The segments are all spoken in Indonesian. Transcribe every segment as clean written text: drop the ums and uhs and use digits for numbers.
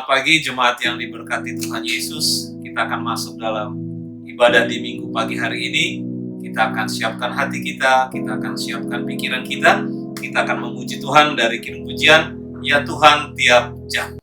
Selamat pagi jemaat yang diberkati Tuhan Yesus. Kita akan masuk dalam ibadah di minggu pagi hari ini. Kita akan siapkan hati kita akan siapkan pikiran kita akan memuji Tuhan dari kidung pujian, Ya Tuhan tiap jam.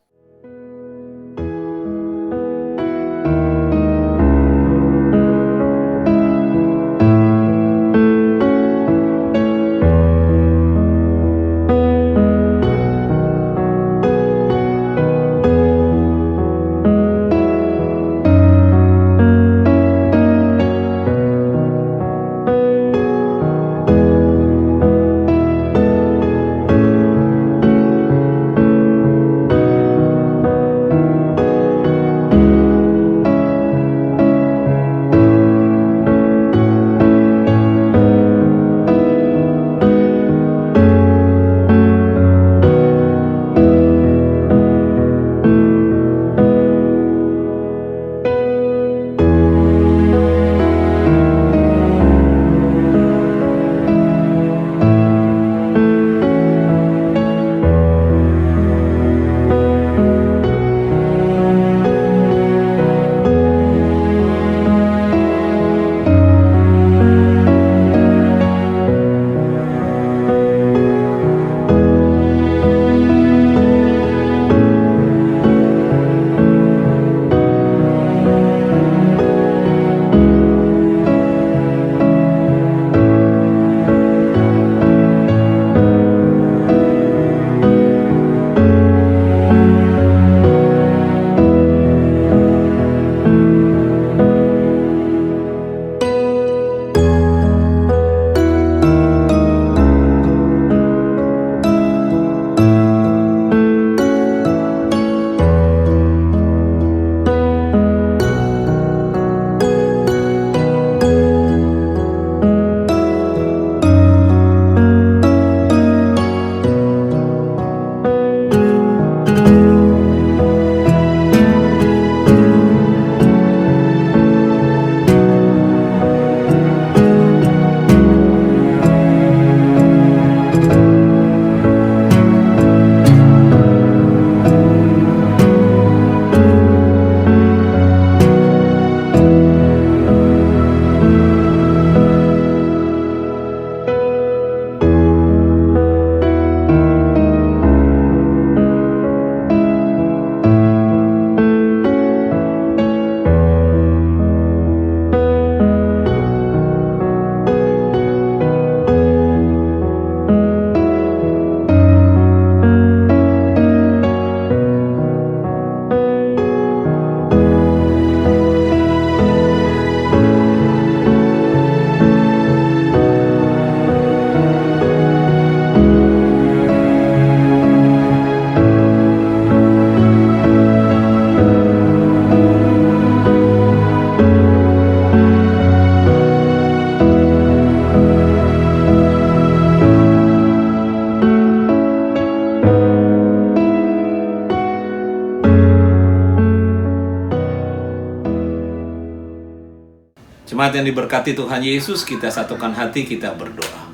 Jemaat yang diberkati Tuhan Yesus, kita satukan hati, kita berdoa.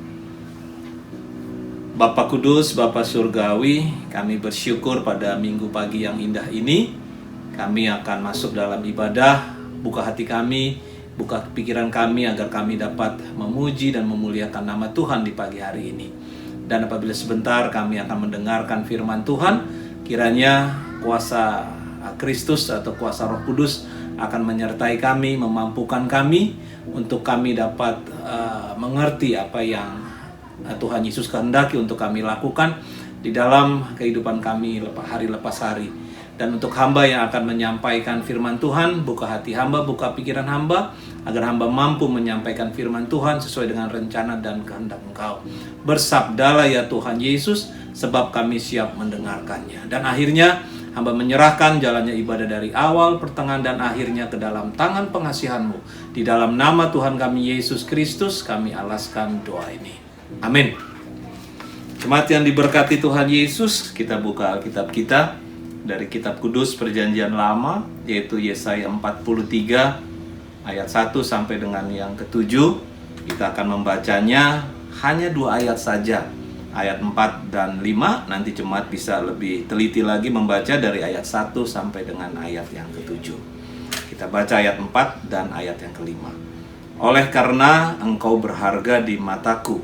Bapa Kudus, Bapa Surgawi, kami bersyukur pada minggu pagi yang indah ini. Kami akan masuk dalam ibadah, buka hati kami, buka pikiran kami agar kami dapat memuji dan memuliakan nama Tuhan di pagi hari ini. Dan apabila sebentar kami akan mendengarkan firman Tuhan, kiranya kuasa Kristus atau kuasa Roh Kudus akan menyertai kami, memampukan kami untuk kami dapat mengerti apa yang Tuhan Yesus kehendaki untuk kami lakukan di dalam kehidupan kami hari lepas hari. Dan untuk hamba yang akan menyampaikan firman Tuhan, buka hati hamba, buka pikiran hamba, agar hamba mampu menyampaikan firman Tuhan sesuai dengan rencana dan kehendak Engkau. Bersabdalah ya Tuhan Yesus, sebab kami siap mendengarkannya. Dan akhirnya hamba menyerahkan jalannya ibadah dari awal, pertengahan, dan akhirnya ke dalam tangan pengasihan-Mu. Di dalam nama Tuhan kami Yesus Kristus, kami alaskan doa ini. Amin. Jemaat yang diberkati Tuhan Yesus, kita buka Alkitab kita dari Kitab Kudus Perjanjian Lama, yaitu Yesaya 43 ayat 1 sampai dengan yang ke-7. Kita akan membacanya hanya 2 ayat saja. ayat 4 dan 5. Nanti jemaat bisa lebih teliti lagi membaca dari ayat 1 sampai dengan ayat yang ke-7. Kita baca ayat 4 dan ayat yang ke-5. Oleh karena engkau berharga di mataku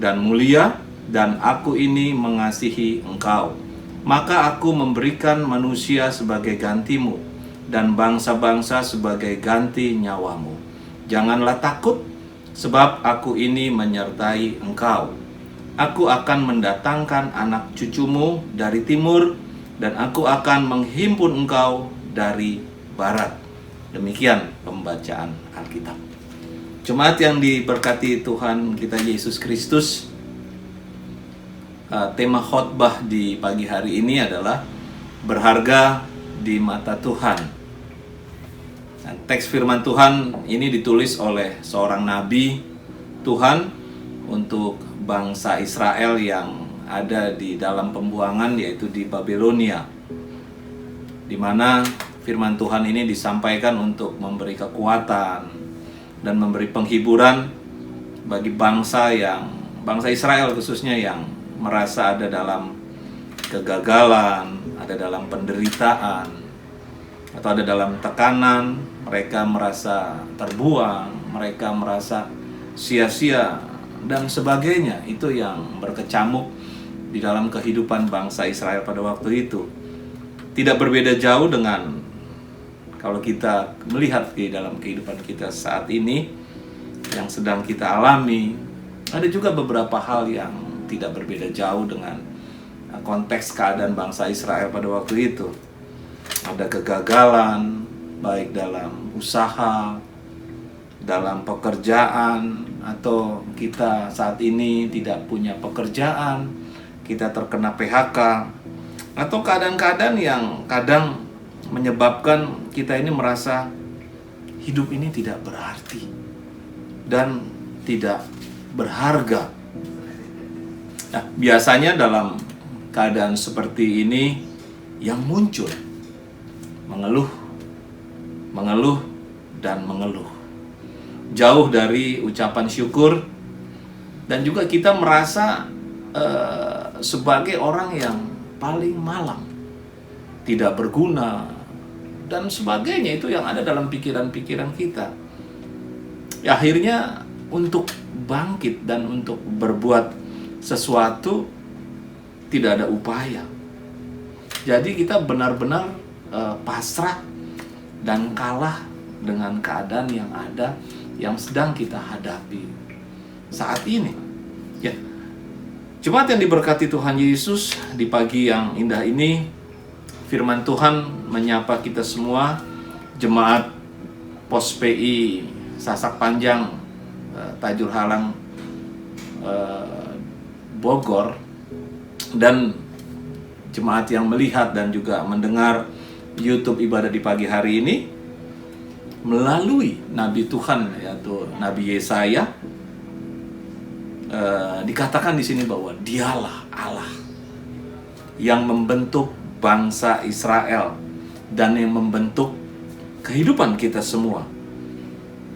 dan mulia, dan aku ini mengasihi engkau, maka aku memberikan manusia sebagai gantimu, dan bangsa-bangsa sebagai ganti nyawamu. Janganlah takut, sebab aku ini menyertai engkau. Aku akan mendatangkan anak cucumu dari timur, dan aku akan menghimpun engkau dari barat. Demikian pembacaan Alkitab. Jemaat yang diberkati Tuhan kita Yesus Kristus, tema khotbah di pagi hari ini adalah berharga di mata Tuhan. Nah, teks firman Tuhan ini ditulis oleh seorang nabi Tuhan untuk bangsa Israel yang ada di dalam pembuangan, yaitu di Babilonia, di mana firman Tuhan ini disampaikan untuk memberi kekuatan dan memberi penghiburan bagi bangsa Israel khususnya, yang merasa ada dalam kegagalan, ada dalam penderitaan, atau ada dalam tekanan. Mereka merasa terbuang, mereka merasa sia-sia dan sebagainya. Itu yang berkecamuk di dalam kehidupan bangsa Israel pada waktu itu. Tidak berbeda jauh dengan kalau kita melihat di dalam kehidupan kita saat ini yang sedang kita alami. Ada juga beberapa hal yang tidak berbeda jauh dengan konteks keadaan bangsa Israel pada waktu itu. Ada kegagalan, baik dalam usaha, dalam pekerjaan, atau kita saat ini tidak punya pekerjaan, kita terkena PHK, atau keadaan-keadaan yang kadang menyebabkan kita ini merasa hidup ini tidak berarti dan tidak berharga. Nah, biasanya dalam keadaan seperti ini yang muncul mengeluh dan mengeluh, jauh dari ucapan syukur, dan juga kita merasa sebagai orang yang paling malang, tidak berguna, dan sebagainya. Itu yang ada dalam pikiran-pikiran kita. Akhirnya untuk bangkit dan untuk berbuat sesuatu tidak ada upaya. Jadi kita benar-benar pasrah dan kalah dengan keadaan yang ada, yang sedang kita hadapi saat ini. Ya, jemaat yang diberkati Tuhan Yesus, di pagi yang indah ini firman Tuhan menyapa kita semua, jemaat Pos PI Sasak Panjang Tajur Halang Bogor, dan jemaat yang melihat dan juga mendengar YouTube ibadah di pagi hari ini melalui Nabi Tuhan, yaitu Nabi Yesaya. Dikatakan di sini bahwa Dialah Allah yang membentuk bangsa Israel dan yang membentuk kehidupan kita semua.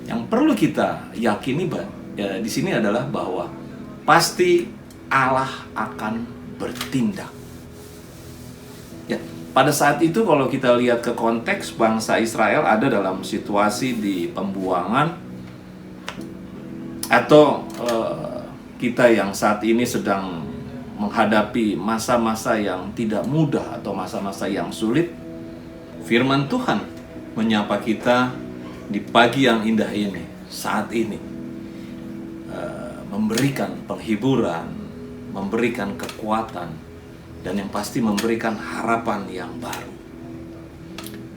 Yang perlu kita yakini di sini adalah bahwa pasti Allah akan bertindak. Ya, pada saat itu kalau kita lihat ke konteks, bangsa Israel ada dalam situasi di pembuangan, atau kita yang saat ini sedang menghadapi masa-masa yang tidak mudah atau masa-masa yang sulit. Firman Tuhan menyapa kita di pagi yang indah ini, saat ini, memberikan penghiburan, memberikan kekuatan, dan yang pasti memberikan harapan yang baru.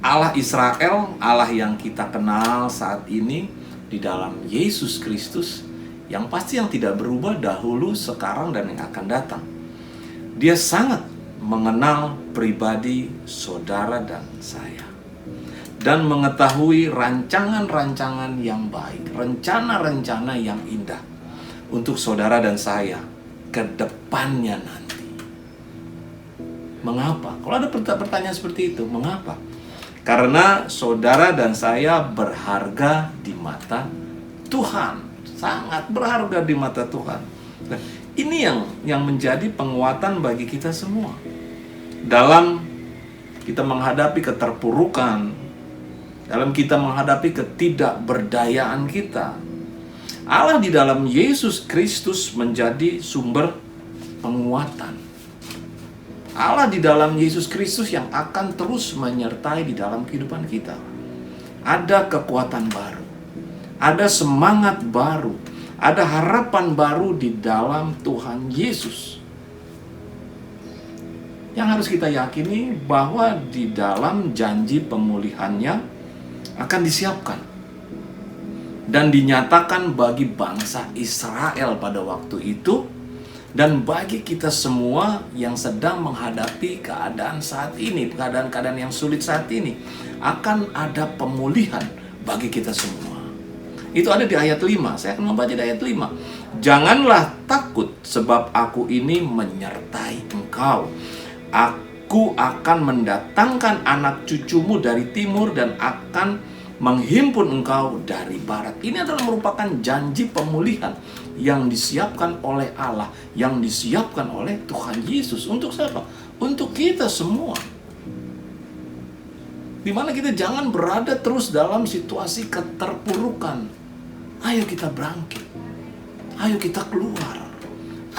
Allah Israel, Allah yang kita kenal saat ini di dalam Yesus Kristus, yang pasti yang tidak berubah dahulu, sekarang, dan yang akan datang. Dia sangat mengenal pribadi saudara dan saya, dan mengetahui rancangan-rancangan yang baik, rencana-rencana yang indah untuk saudara dan saya ke depannya nanti. Mengapa? Kalau ada pertanyaan seperti itu, mengapa? Karena saudara dan saya berharga di mata Tuhan, sangat berharga di mata Tuhan. Nah, Ini yang menjadi penguatan bagi kita semua. Dalam kita menghadapi keterpurukan, dalam kita menghadapi ketidakberdayaan kita, Allah di dalam Yesus Kristus menjadi sumber penguatan. Allah di dalam Yesus Kristus yang akan terus menyertai di dalam kehidupan kita. Ada kekuatan baru, ada semangat baru, ada harapan baru di dalam Tuhan Yesus. Yang harus kita yakini bahwa di dalam janji pemulihannya akan disiapkan dan dinyatakan bagi bangsa Israel pada waktu itu, dan bagi kita semua yang sedang menghadapi keadaan saat ini, keadaan-keadaan yang sulit saat ini, akan ada pemulihan bagi kita semua. Itu ada di ayat 5. Saya akan membaca di ayat 5. Janganlah takut, sebab aku ini menyertai engkau. Aku akan mendatangkan anak cucumu dari timur dan akan menghimpun engkau dari barat. Ini adalah merupakan janji pemulihan yang disiapkan oleh Allah, yang disiapkan oleh Tuhan Yesus. Untuk siapa? Untuk kita semua. Dimana kita jangan berada terus dalam situasi keterpurukan. Ayo kita bangkit. Ayo kita keluar.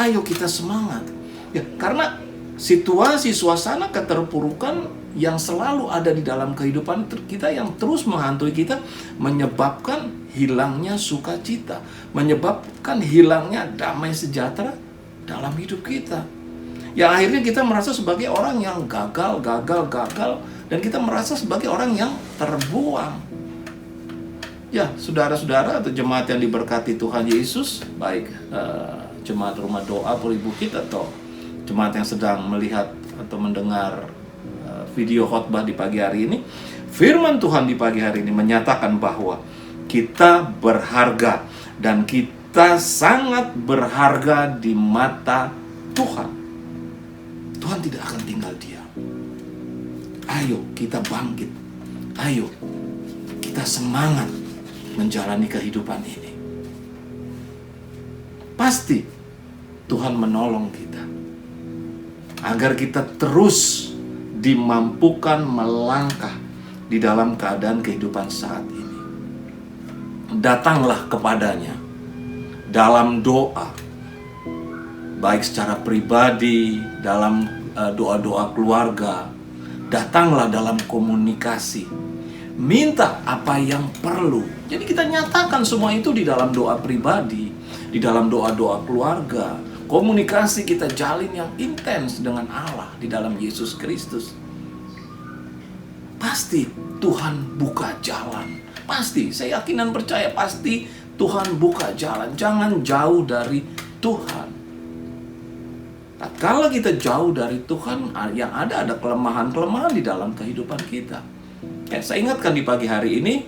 Ayo kita semangat. Ya, karena situasi suasana keterpurukan yang selalu ada di dalam kehidupan kita, yang terus menghantui kita, menyebabkan hilangnya sukacita, menyebabkan hilangnya damai sejahtera dalam hidup kita. Yang akhirnya kita merasa sebagai orang yang gagal, dan kita merasa sebagai orang yang terbuang. Ya, saudara-saudara atau jemaat yang diberkati Tuhan Yesus, baik jemaat Rumah Doa Puri Bukit atau jemaat yang sedang melihat atau mendengar video khotbah di pagi hari ini, firman Tuhan di pagi hari ini menyatakan bahwa kita berharga dan kita sangat berharga di mata Tuhan. Tuhan tidak akan tinggal diam. Ayo kita bangkit. Ayo kita semangat menjalani kehidupan ini. Pasti Tuhan menolong kita agar kita terus dimampukan melangkah di dalam keadaan kehidupan saat ini. Datanglah kepadanya dalam doa, baik secara pribadi, dalam doa-doa keluarga. Datanglah dalam komunikasi, minta apa yang perlu. Jadi kita nyatakan semua itu di dalam doa pribadi, di dalam doa-doa keluarga. Komunikasi kita jalin yang intens dengan Allah di dalam Yesus Kristus. Pasti Tuhan buka jalan. Pasti, saya yakin dan percaya, pasti Tuhan buka jalan. Jangan jauh dari Tuhan. Nah, kalau kita jauh dari Tuhan, yang ada kelemahan-kelemahan di dalam kehidupan kita. Ya, saya ingatkan di pagi hari ini,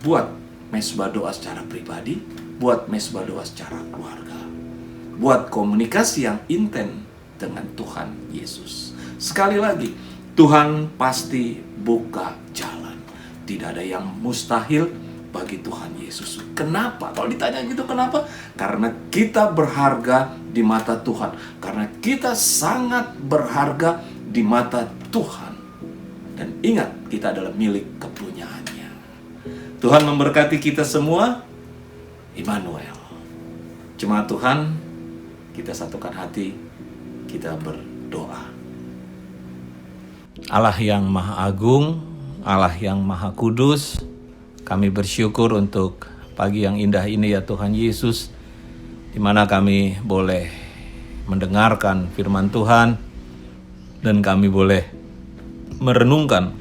buat mesbah doa secara pribadi, buat mesbah doa secara keluarga. Buat komunikasi yang intens dengan Tuhan Yesus. Sekali lagi, Tuhan pasti buka jalan. Tidak ada yang mustahil bagi Tuhan Yesus. Kenapa? Kalau ditanya gitu, kenapa? Karena kita berharga di mata Tuhan. Karena kita sangat berharga di mata Tuhan. Dan ingat, kita adalah milik kepunyaannya. Tuhan memberkati kita semua. Immanuel. Jemaat Tuhan, kita satukan hati, kita berdoa. Allah yang Maha Agung, Allah yang Maha Kudus, kami bersyukur untuk pagi yang indah ini ya Tuhan Yesus, di mana kami boleh mendengarkan firman Tuhan dan kami boleh merenungkan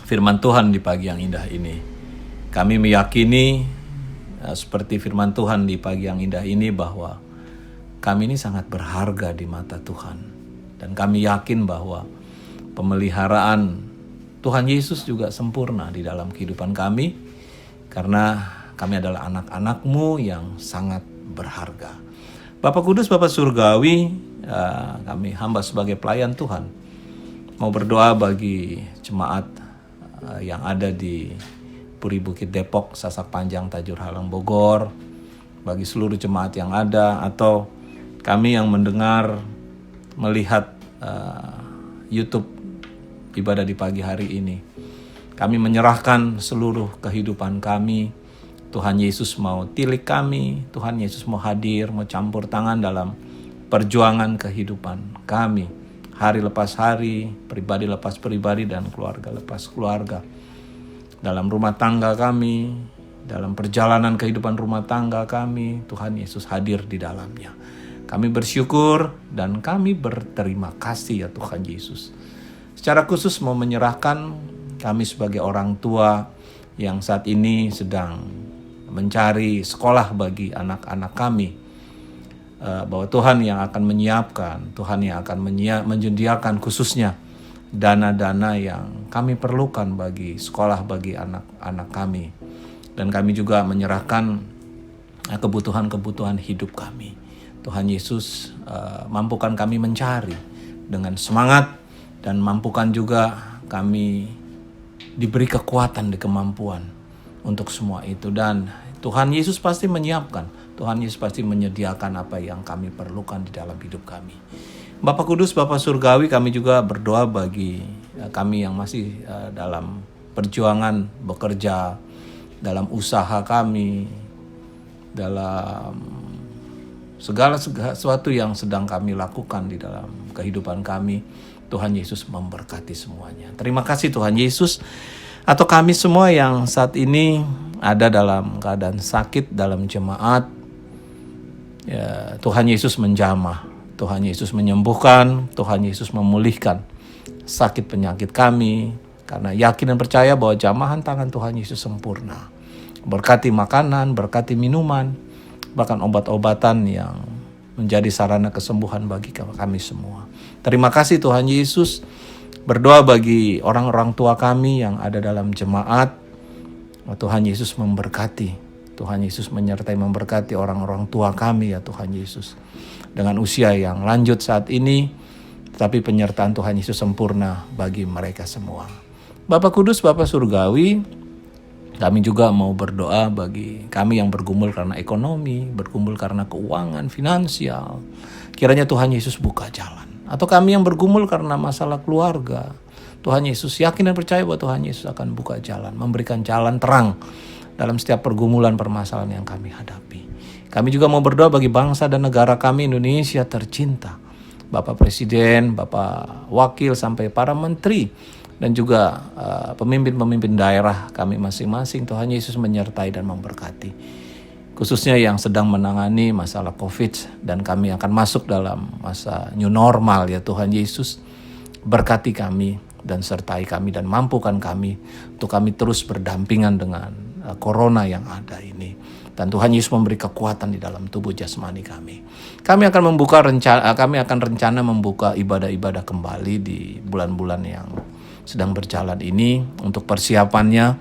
firman Tuhan di pagi yang indah ini. Kami meyakini seperti firman Tuhan di pagi yang indah ini bahwa kami ini sangat berharga di mata Tuhan. Dan kami yakin bahwa pemeliharaan Tuhan Yesus juga sempurna di dalam kehidupan kami. Karena kami adalah anak-anak-Mu yang sangat berharga. Bapak Kudus, Bapak Surgawi, kami hamba sebagai pelayan Tuhan, mau berdoa bagi jemaat yang ada di Puri Bukit Depok, Sasak Panjang, Tajur Halang, Bogor, bagi seluruh jemaat yang ada, atau kami yang mendengar, melihat YouTube ibadah di pagi hari ini. Kami menyerahkan seluruh kehidupan kami. Tuhan Yesus mau tilik kami, Tuhan Yesus mau hadir, mau campur tangan dalam perjuangan kehidupan kami. Hari lepas hari, pribadi lepas pribadi, dan keluarga lepas keluarga. Dalam rumah tangga kami, dalam perjalanan kehidupan rumah tangga kami, Tuhan Yesus hadir di dalamnya. Kami bersyukur dan kami berterima kasih ya Tuhan Yesus. Secara khusus mau menyerahkan kami sebagai orang tua yang saat ini sedang mencari sekolah bagi anak-anak kami. Bahwa Tuhan yang akan menyiapkan, Tuhan yang akan menyediakan khususnya dana-dana yang kami perlukan bagi sekolah bagi anak-anak kami. Dan kami juga menyerahkan kebutuhan-kebutuhan hidup kami. Tuhan Yesus mampukan kami mencari dengan semangat, dan mampukan juga kami diberi kekuatan dan kemampuan untuk semua itu. Dan Tuhan Yesus pasti menyiapkan, Tuhan Yesus pasti menyediakan apa yang kami perlukan di dalam hidup kami. Bapa Kudus, Bapa Surgawi, kami juga berdoa bagi kami yang masih dalam perjuangan bekerja, dalam usaha kami, dalam segala sesuatu yang sedang kami lakukan di dalam kehidupan kami. Tuhan Yesus memberkati semuanya. Terima kasih Tuhan Yesus. Atau kami semua yang saat ini ada dalam keadaan sakit dalam jemaat, ya, Tuhan Yesus menjamah, Tuhan Yesus menyembuhkan, Tuhan Yesus memulihkan sakit penyakit kami, karena yakin dan percaya bahwa jamahan tangan Tuhan Yesus sempurna. Berkati makanan, berkati minuman, bahkan obat-obatan yang menjadi sarana kesembuhan bagi kami semua. Terima kasih Tuhan Yesus. Berdoa bagi orang-orang tua kami yang ada dalam jemaat. Tuhan Yesus memberkati. Tuhan Yesus menyertai memberkati orang-orang tua kami ya Tuhan Yesus. Dengan usia yang lanjut saat ini, tetapi penyertaan Tuhan Yesus sempurna bagi mereka semua. Bapa Kudus, Bapa Surgawi, kami juga mau berdoa bagi kami yang bergumul karena ekonomi, bergumul karena keuangan, finansial. Kiranya Tuhan Yesus buka jalan. Atau kami yang bergumul karena masalah keluarga, Tuhan Yesus yakin dan percaya bahwa Tuhan Yesus akan buka jalan, memberikan jalan terang dalam setiap pergumulan permasalahan yang kami hadapi. Kami juga mau berdoa bagi bangsa dan negara kami Indonesia tercinta. Bapak Presiden, Bapak Wakil, sampai para menteri, dan juga pemimpin-pemimpin daerah kami masing-masing. Tuhan Yesus menyertai dan memberkati. Khususnya yang sedang menangani masalah COVID, dan kami akan masuk dalam masa new normal ya Tuhan Yesus. Berkati kami dan sertai kami dan mampukan kami untuk kami terus berdampingan dengan corona yang ada ini. Dan Tuhan Yesus memberi kekuatan di dalam tubuh jasmani kami. Kami akan rencana membuka ibadah-ibadah kembali di bulan-bulan yang sedang berjalan ini. Untuk persiapannya,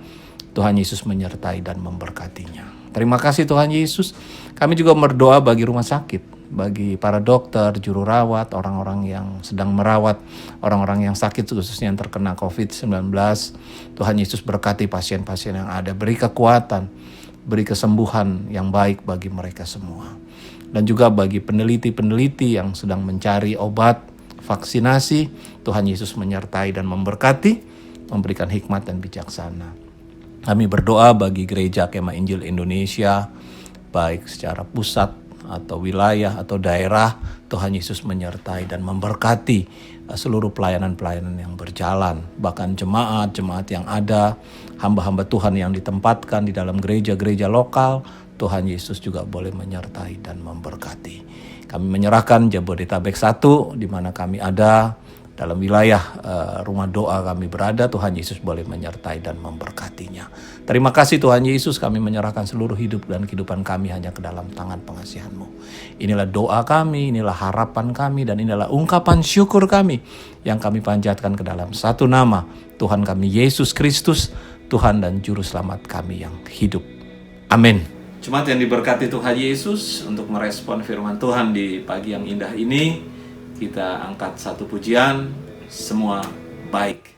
Tuhan Yesus menyertai dan memberkatinya. Terima kasih Tuhan Yesus. Kami juga berdoa bagi rumah sakit, bagi para dokter, juru rawat, orang-orang yang sedang merawat orang-orang yang sakit, khususnya yang terkena COVID-19. Tuhan Yesus berkati pasien-pasien yang ada, beri kekuatan, beri kesembuhan yang baik bagi mereka semua. Dan juga bagi peneliti-peneliti yang sedang mencari obat, vaksinasi, Tuhan Yesus menyertai dan memberkati, memberikan hikmat dan bijaksana. Kami berdoa bagi Gereja Kemah Injil Indonesia, baik secara pusat atau wilayah atau daerah. Tuhan Yesus menyertai dan memberkati seluruh pelayanan-pelayanan yang berjalan. Bahkan jemaat-jemaat yang ada, hamba-hamba Tuhan yang ditempatkan di dalam gereja-gereja lokal, Tuhan Yesus juga boleh menyertai dan memberkati. Kami menyerahkan Jabodetabek 1, di mana kami ada, dalam wilayah rumah doa kami berada. Tuhan Yesus boleh menyertai dan memberkatinya. Terima kasih Tuhan Yesus, kami menyerahkan seluruh hidup dan kehidupan kami hanya ke dalam tangan pengasihan-Mu. Inilah doa kami, inilah harapan kami, dan inilah ungkapan syukur kami yang kami panjatkan ke dalam satu nama, Tuhan kami Yesus Kristus, Tuhan dan Juru Selamat kami yang hidup. Amin. Jemaat yang diberkati Tuhan Yesus, untuk merespon firman Tuhan di pagi yang indah ini, kita angkat satu pujian, semua baik.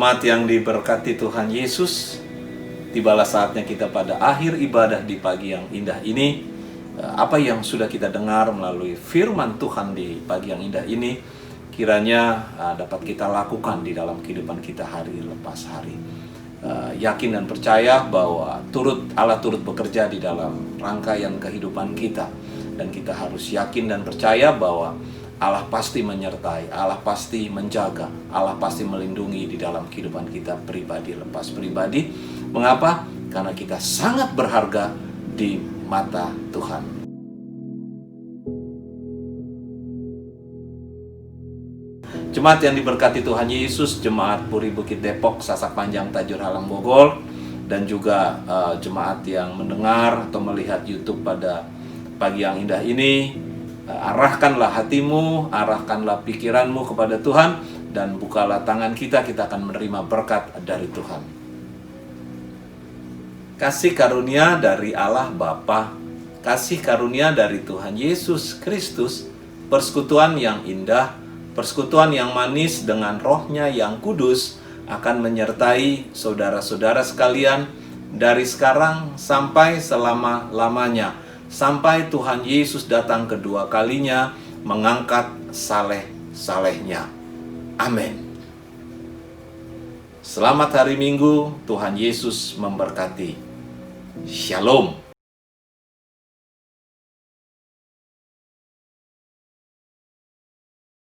Jemaat yang diberkati Tuhan Yesus, tibalah saatnya kita pada akhir ibadah di pagi yang indah ini. Apa yang sudah kita dengar melalui firman Tuhan di pagi yang indah ini, kiranya dapat kita lakukan di dalam kehidupan kita hari lepas hari. Yakin dan percaya bahwa Allah turut bekerja di dalam rangkaian kehidupan kita. Dan kita harus yakin dan percaya bahwa Allah pasti menyertai, Allah pasti menjaga, Allah pasti melindungi di dalam kehidupan kita pribadi lepas pribadi. Mengapa? Karena kita sangat berharga di mata Tuhan. Jemaat yang diberkati Tuhan Yesus, Jemaat Puri Bukit Depok, Sasak Panjang, Tajur Halang, Bogor, dan juga jemaat yang mendengar atau melihat YouTube pada pagi yang indah ini, arahkanlah hatimu, arahkanlah pikiranmu kepada Tuhan, dan bukalah tangan kita akan menerima berkat dari Tuhan. Kasih karunia dari Allah Bapa, kasih karunia dari Tuhan Yesus Kristus, persekutuan yang indah, persekutuan yang manis dengan Roh-Nya yang kudus akan menyertai saudara-saudara sekalian dari sekarang sampai selama-lamanya, sampai Tuhan Yesus datang kedua kalinya mengangkat saleh-salehnya. Amin. Selamat hari Minggu, Tuhan Yesus memberkati. Shalom.